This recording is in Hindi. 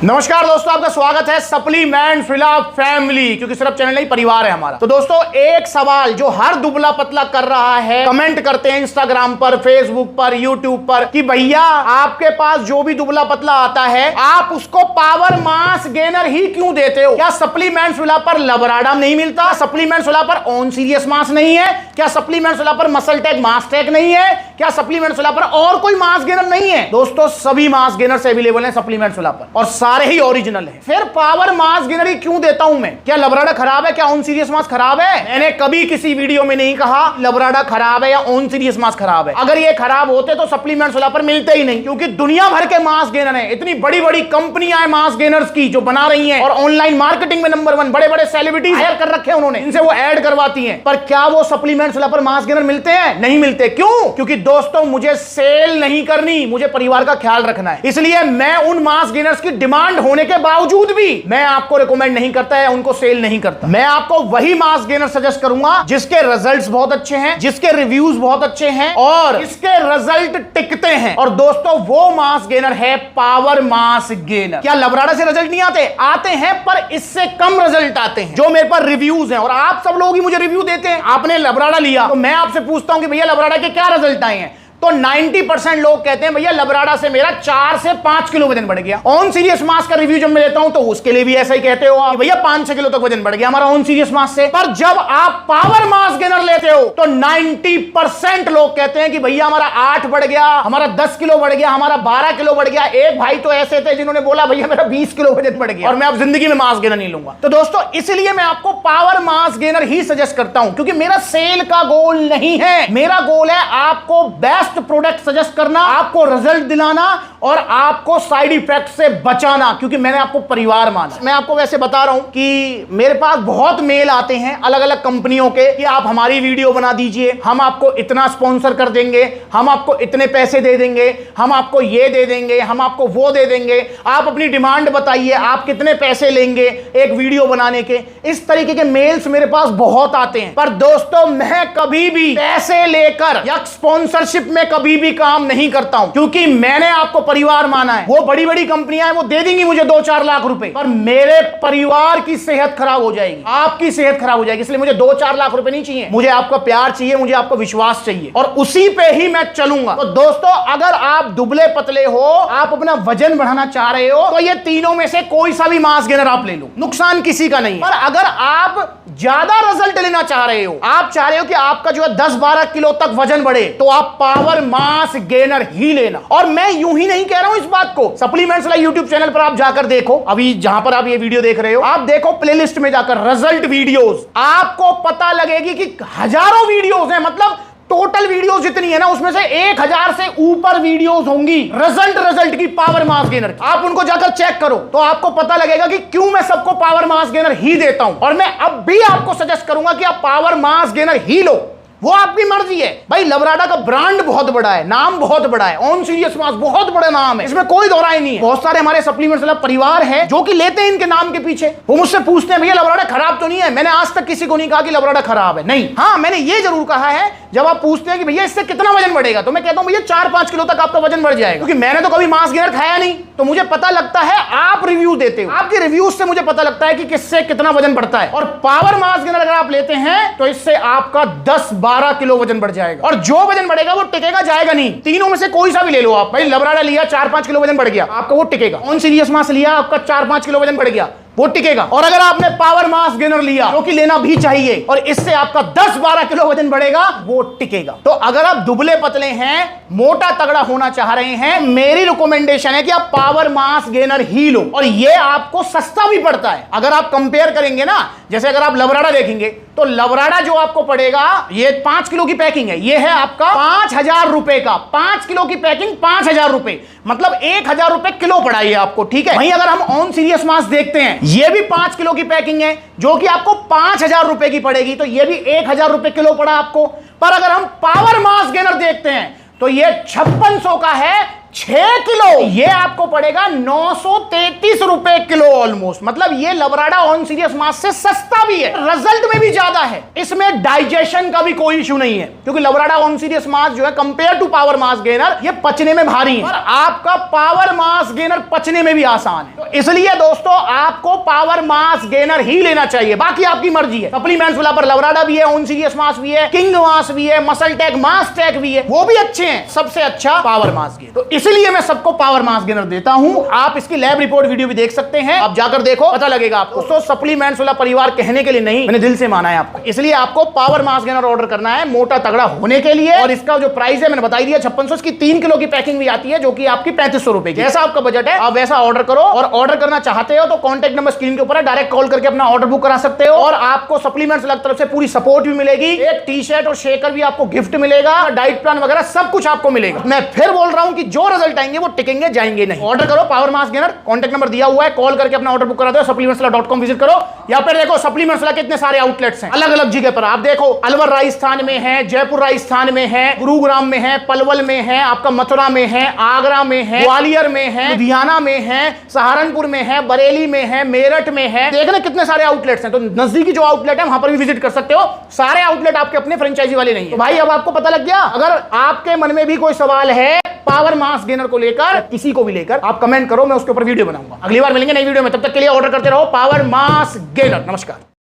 नमस्कार दोस्तों, आपका स्वागत है सप्लीमेंट फिला फैमिली, क्योंकि सिर्फ चैनल नहीं परिवार है हमारा। तो दोस्तों, एक सवाल जो हर दुबला पतला कर रहा है, कमेंट करते हैं इंस्टाग्राम पर, फेसबुक पर, यूट्यूब पर कि भैया आपके पास जो भी दुबला पतला आता है आप उसको पावर मास गेनर ही क्यों देते हो? क्या सप्लीमेंट फिला पर लबराडा नहीं मिलता? सप्लीमेंट फिला पर ऑन सीरियस मास नहीं है? क्या सप्लीमेंट फिला पर मसल टैग मास टैग नहीं है? क्या सप्लीमेंट फिला पर और कोई मास गेनर नहीं है? दोस्तों, सभी मास गेनर अवेलेबल है सप्लीमेंट फिला पर और सारे ही ओरिजिनल है। फिर पावर मास गेनर ही क्यों देता हूं मैं? क्या लबराडा खराब है? क्या ऑन सीरियस मास खराब है? मैंने कभी किसी वीडियो में नहीं कहा लबराडा खराब है या ऑन सीरियस मास खराब है। अगर ये खराब होते तो सप्लीमेंट फिला पर मिलते ही नहीं, क्योंकि दुनिया भर के मास गेनर है। इतनी बड़ी बड़ी कंपनियां हैं मास गेनर्स की जो बना रही हैं और ऑनलाइन मार्केटिंग में नंबर 1, बड़े बड़े सेलिब्रिटी हायर कर रखे हैं उन्होंने, इनसे वो ऐड करवाती हैं। पर क्या वो सप्लीमेंट फिला पर मास गेनर मिलते हैं? नहीं मिलते। क्यों? क्योंकि दोस्तों, मुझे सेल नहीं करनी, मुझे परिवार का ख्याल रखना है। इसलिए मैं उन मास गेनर्स की डिमांड होने के बावजूद भी मैं आपको रिकमेंड नहीं करता है, उनको सेल नहीं करता। मैं आपको वही मास गेनर सजेस्ट करूंगा जिसके रिजल्ट्स बहुत अच्छे हैं, जिसके रिव्यूज बहुत अच्छे हैं और इसके रिजल्ट टिकते हैं। और दोस्तों, वो मास गेनर है पावर मास गेनर। क्या लबराडा से रिजल्ट नहीं आते? आते हैं, पर इससे कम रिजल्ट आते हैं जो मेरे पास रिव्यूज हैं। और आप सब लोग ही मुझे रिव्यू देते हैं। आपने लबराडा लिया तो मैं आपसे पूछता हूं कि भैया लबराडा के क्या रिजल्ट आए हैं? तो 90% लोग कहते हैं भैया लबराडा से मेरा 4 से 5 किलो वजन बढ़ गया। ऑन सीरियस मास का रिव्यू जब मैं लेता हूं तो उसके लिए भी ऐसा ही कहते हो आप, भैया 5-6 किलो तक वजन बढ़ गया हमारा ऑन सीरियस मास से। पर जब आप पावर मास गेनर लेते हो तो 90% लोग कहते हैं कि भैया हमारा 8 बढ़ गया, हमारा 10 किलो बढ़ गया, हमारा 12 किलो बढ़ गया। एक भाई तो ऐसे थे जिन्होंने बोला भैया मेरा 20 किलो वजन बढ़ गया और मैं अब जिंदगी में मास गेनर नहीं लूंगा। तो दोस्तों, इसलिए मैं आपको पावर मास गेनर ही सजेस्ट करता हूं, क्योंकि मेरा सेल का गोल नहीं है। मेरा गोल है आपको बेस्ट प्रोडक्ट सजेस्ट करना, आपको रिजल्ट दिलाना और आपको साइड इफेक्ट से बचाना, क्योंकि मैंने आपको परिवार माना। मैं आपको वैसे बता रहा हूं कि मेरे पास बहुत मेल आते हैं अलग अलग कंपनियों के कि आप हमारी वीडियो बना दीजिए, हम आपको इतना स्पॉन्सर कर देंगे, हम आपको इतने पैसे दे देंगे, हम आपको ये दे देंगे, हम आपको वो दे देंगे, आप अपनी डिमांड बताइए, आप कितने पैसे लेंगे एक वीडियो बनाने के। इस तरीके के मेल्स मेरे पास बहुत आते हैं। पर दोस्तों, मैं कभी भी पैसे लेकर या स्पॉन्सरशिप में कभी भी काम नहीं करता हूं, क्योंकि मैंने आपको परिवार माना है। वो बड़ी बड़ी कंपनियां हैं, वो दे देंगी मुझे 2-4 लाख रुपए, पर मेरे परिवार की सेहत खराब हो जाएगी, आपकी सेहत खराब हो जाएगी। इसलिए मुझे 2-4 लाख रुपए नहीं चाहिए, मुझे आपका प्यार चाहिए, मुझे आपका विश्वास चाहिए और उसी पे ही मैं चलूंगा। तो दोस्तों, अगर आप दुबले पतले हो, आप अपना वजन बढ़ाना चाह रहे हो, तो ये तीनों में से कोई सा भी मास गेनर आप ले लो, नुकसान किसी का नहीं। पर अगर आप ज्यादा रिजल्ट लेना चाह रहे हो, आप चाह रहे हो कि आपका जो है 10-12 किलो तक वजन बढ़े, तो आप पावर मास गेनर ही लेना। और मैं यूं ही नहीं कह रहा हूं इस बात को, सप्लीमेंट्स लाइव यूट्यूब चैनल पर आप जाकर देखो, अभी जहां पर आप ये वीडियो देख रहे हो, आप देखो प्लेलिस्ट में जाकर रिजल्ट वीडियोस, आपको पता लगेगी कि हजारों वीडियोस हैं। मतलब टोटल वीडियोस जितनी है ना, उसमें से 1000 से ऊपर वीडियोस होंगी रिजल्ट की पावर मास गेनर। आप उनको जाकर चेक करो तो आपको पता लगेगा कि क्यों मैं सबको पावर मास गेनर ही देता हूं। और मैं अब भी आपको सजेस्ट करूंगा कि आप पावर मास गेनर ही लो, वो आपकी मर्जी है। भाई, लबराडा का ब्रांड बहुत बड़ा है, नाम बहुत बड़ा है, ऑन सीरियस मास बहुत बड़ा नाम है, इसमें कोई दोहराई नहीं है। बहुत सारे हमारे सप्लीमेंट्स वाला परिवार है जो कि लेते हैं इनके नाम के पीछे। वो मुझसे पूछते हैं भैया लबराडा खराब तो नहीं है? मैंने आज तक किसी को नहीं कहा कि लबराडा खराब है, नहीं। हाँ, मैंने ये जरूर कहा है, जब आप पूछते हैं कि भैया इससे कितना वजन बढ़ेगा, तो मैं कहता हूं भैया 4-5 किलो तक आपका वजन बढ़ जाएगा, क्योंकि मैंने तो कभी मास गेनर खाया नहीं, तो मुझे पता लगता है। आप रिव्यू देते हो, आपके रिव्यूज से मुझे पता लगता है कि किससे कितना वजन बढ़ता है। और पावर मास गेनर अगर आप लेते हैं तो इससे आपका 10-12 किलो वजन जाएगा और जो वजन बढ़ेगा वो टिकेगा, जाएगा नहीं। तीनों में से कोई सा भी ले लो आप। भाई, लबराडा लिया 4-5 किलो वजन बढ़ गया, आपका वो टिकेगा। ऑन सीरियस मास लिया, आपका 4-5 किलो वजन बढ़ गया, वो टिकेगा। और अगर आपने पावर मास गेनर लिया, जो कि लेना भी चाहिए, और इससे आपका 10-12 किलो वजन बढ़ेगा, वो टिकेगा। तो अगर आप दुबले पतले हैं, मोटा तगड़ा होना चाह रहे हैं, मेरी रिकमेंडेशन है कि आप पावर मास गेनर ही लो। और ये आपको सस्ता भी पड़ता है। अगर आप कंपेयर करेंगे ना, जैसे अगर आप लबराडा देखेंगे तो लबराडा जो आपको पड़ेगा, ये 5 किलो की पैकिंग है, ये है आपका 5000 रुपए का। 5 किलो की पैकिंग 5000 रुपए, मतलब 1000 रुपए किलो पड़ा ये आपको, ठीक है। वहीं अगर हम ऑन सीरियस मास देखते हैं, ये भी 5 किलो की पैकिंग है जो कि आपको 5000 रुपए की पड़ेगी, तो ये भी 1000 रुपए किलो पड़ा आपको। पर अगर हम पावर मास गेनर देखते हैं तो ये 5600 का है, 6 किलो ये आपको पड़ेगा 933 रुपए किलो ऑलमोस्ट। मतलब ये लवराडा ऑन सीरियस मास से सस्ता भी है, रिजल्ट में भी ज्यादा है, इसमें डाइजेशन का भी कोई इशू नहीं है, क्योंकि लवराडा ऑन सीरियस मास जो है compare to power mass gainer ये पचने में भारी है, और आपका पावर मास गेनर पचने में भी आसान है। तो इसलिए दोस्तों आपको पावर मास गेनर ही लेना चाहिए, बाकी आपकी मर्जी है। सप्लीमेंट्स वाला पर लवराडा भी है, ऑन सीरियस मास भी है, किंग मास भी है, मसल टेक मास टेक भी है, वो भी अच्छे हैं। सबसे अच्छा पावर मास गेनर, तो इसलिए मैं सबको पावर मास गेनर देता हूं। आप इसकी लैब रिपोर्ट वीडियो भी देख सकते हैं, आप जाकर देखो, पता लगेगा आपको। तो सप्लीमेंट्स वाला परिवार कहने के लिए नहीं, मैंने दिल से माना है आपको। इसलिए आपको पावर मास गेनर ऑर्डर करना है मोटा तगड़ा होने के लिए। और इसका जो प्राइस है मैंने बता दिया 5600। इसकी 3 किलो की पैकिंग भी आती है जो कि आपकी 3500 रुपए की। जैसा आपका बजट है आप वैसा ऑर्डर करो, और ऑर्डर करना चाहते हो तो कॉन्टैक्ट नंबर स्क्रीन के ऊपर है, डायरेक्ट कॉल करके अपना ऑर्डर बुक करा सकते हो। और आपको सप्लीमेंट्स अलग तरफ से पूरी सपोर्ट भी मिलेगी, एक टी शर्ट और शेकर भी आपको गिफ्ट मिलेगा, डाइट प्लान वगैरह सब कुछ आपको मिलेगा। मैं फिर बोल रहा हूं कि जो रिजल्ट आएंगे वो टिकेंगे जाएंगे नहीं। ऑर्डर करो power mass gainer, contact number दिया हुआ है, कॉल करके अपना ऑर्डर बुक करा दो। supplementswala.com विजिट करो। यहाँ पर देखो सप्लीमेंट्स के इतने सारे आउटलेट्स हैं अलग अलग जगह पर। आप देखो अलवर राजस्थान में है, जयपुर राजस्थान में है, गुरुग्राम में है, पलवल में है, आपका मथुरा में है, आगरा में है, ग्वालियर में है, लुधियाना में है, सहारनपुर में है, बरेली में है, मेरठ में है। देखना कितने सारे आउटलेट्स हैं। तो नजदीकी जो आउटलेट है वहां पर भी विजिट कर सकते हो। सारे आउटलेट आपके अपने फ्रेंचाइजी वाले नहीं है। तो भाई अब आपको पता लग गया। अगर आपके मन में भी कोई सवाल है पावर मास गेनर को लेकर, किसी को भी लेकर, आप कमेंट करो, मैं उसके ऊपर वीडियो बनाऊंगा। अगली बार मिलेंगे नई वीडियो में, तब तक के लिए ऑर्डर करते रहो पावर मास गेनर। नमस्कार।